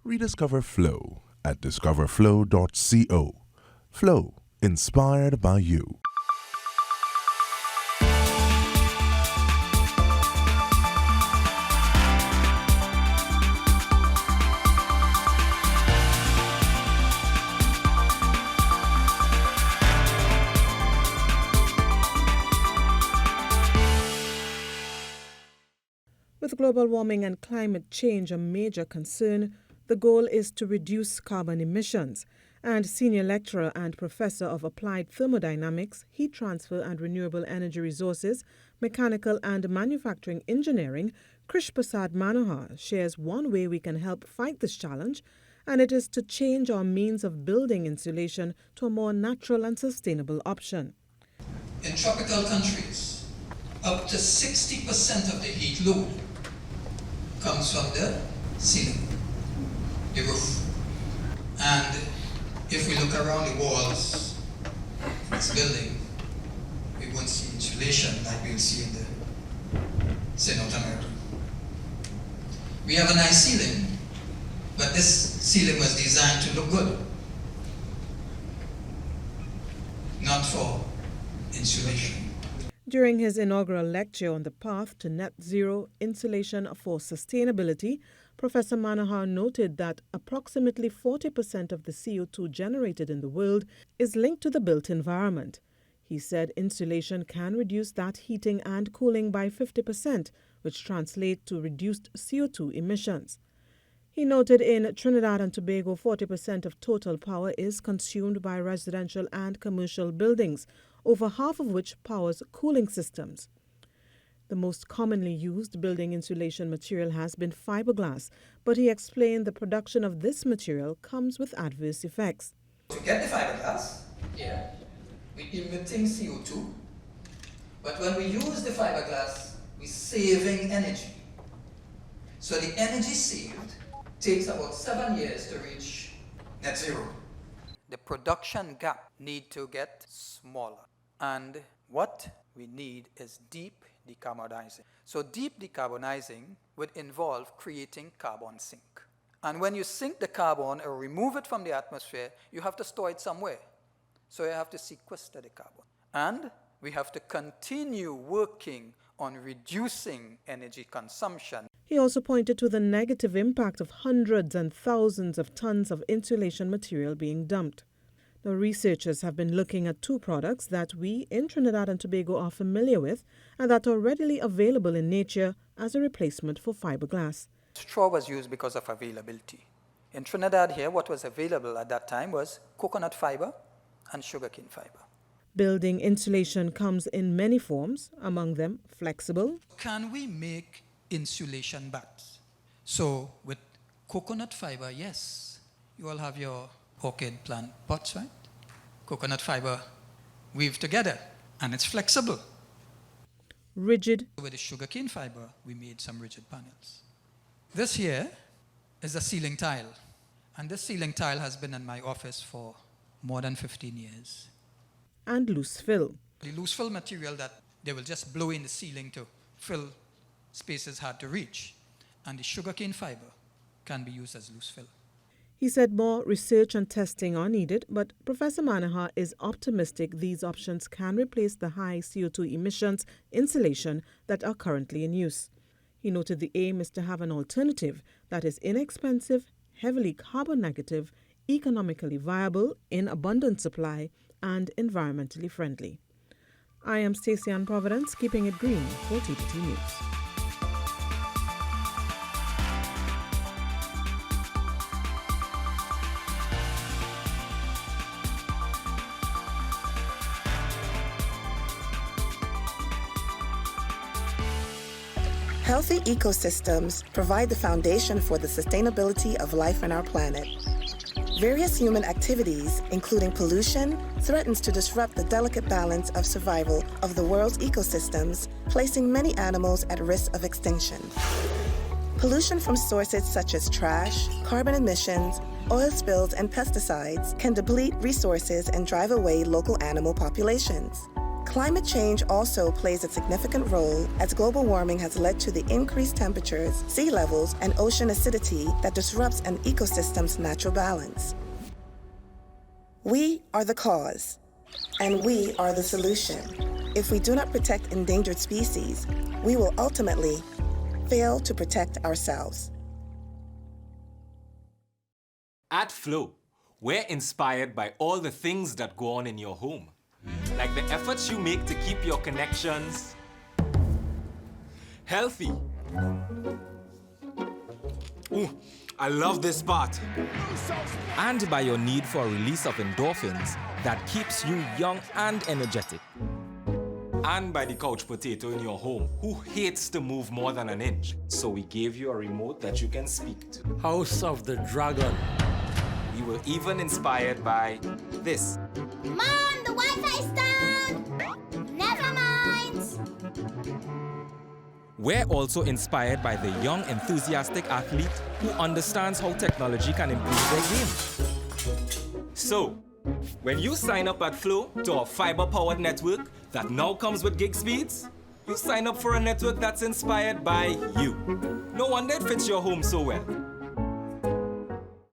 Rediscover flow at discoverflow.co. Flow, inspired by you. With global warming and climate change a major concern, the goal is to reduce carbon emissions, and senior lecturer and professor of applied thermodynamics, heat transfer and renewable energy resources, mechanical and manufacturing engineering, Krish Prasad Manohar shares one way we can help fight this challenge, and it is to change our means of building insulation to a more natural and sustainable option. In tropical countries, up to 60% of the heat load comes from the ceiling, the roof. And if we look around the walls in this building, we won't see insulation like we'll see in the say North America. We have a nice ceiling, but this ceiling was designed to look good, not for insulation. During his inaugural lecture on the path to net zero insulation for sustainability, Professor Manohar noted that approximately 40% of the CO2 generated in the world is linked to the built environment. He said insulation can reduce that heating and cooling by 50%, which translates to reduced CO2 emissions. He noted in Trinidad and Tobago, 40% of total power is consumed by residential and commercial buildings, over half of which powers cooling systems. The most commonly used building insulation material has been fiberglass, but he explained the production of this material comes with adverse effects. To get the fiberglass, here, we're emitting CO2, but when we use the fiberglass, we're saving energy. So the energy saved takes about 7 years to reach net zero. The production gap need to get smaller. And what we need is deep decarbonizing. So deep decarbonizing would involve creating carbon sink. And when you sink the carbon or remove it from the atmosphere, you have to store it somewhere. So you have to sequester the carbon. And we have to continue working on reducing energy consumption. He also pointed to the negative impact of hundreds and thousands of tons of insulation material being dumped. The researchers have been looking at two products that we in Trinidad and Tobago are familiar with and that are readily available in nature as a replacement for fiberglass. Straw was used because of availability. In Trinidad here, what was available at that time was coconut fiber and sugarcane fiber. Building insulation comes in many forms, among them flexible. Can we make insulation bats? So with coconut fiber, yes, you all have your orchid plant pots, right? Coconut fiber weaved together, and it's flexible. Rigid. With the sugarcane fiber, we made some rigid panels. This here is a ceiling tile, and this ceiling tile has been in my office for more than 15 years. And loose fill. The loose fill material that they will just blow in the ceiling to fill spaces hard to reach, and the sugarcane fiber can be used as loose fill. He said more research and testing are needed, but Professor Manohar is optimistic these options can replace the high CO2 emissions insulation that are currently in use. He noted the aim is to have an alternative that is inexpensive, heavily carbon negative, economically viable, in abundant supply, and environmentally friendly. I am Stacey Ann Providence, keeping it green for TTT News. Healthy ecosystems provide the foundation for the sustainability of life on our planet. Various human activities, including pollution, threatens to disrupt the delicate balance of survival of the world's ecosystems, placing many animals at risk of extinction. Pollution from sources such as trash, carbon emissions, oil spills, and pesticides can deplete resources and drive away local animal populations. Climate change also plays a significant role as global warming has led to the increased temperatures, sea levels, and ocean acidity that disrupts an ecosystem's natural balance. We are the cause, and we are the solution. If we do not protect endangered species, we will ultimately fail to protect ourselves. At Flow, we're inspired by all the things that go on in your home, like the efforts you make to keep your connections healthy. Ooh, I love this part. And by your need for a release of endorphins that keeps you young and energetic. And by the couch potato in your home who hates to move more than an inch. So we gave you a remote that you can speak to. House of the Dragon. We were even inspired by this. Mom, the Wi-Fi's down! Never mind! We're also inspired by the young, enthusiastic athlete who understands how technology can improve their game. So, when you sign up at Flow to our fiber-powered network that now comes with gig speeds, you sign up for a network that's inspired by you. No wonder it fits your home so well.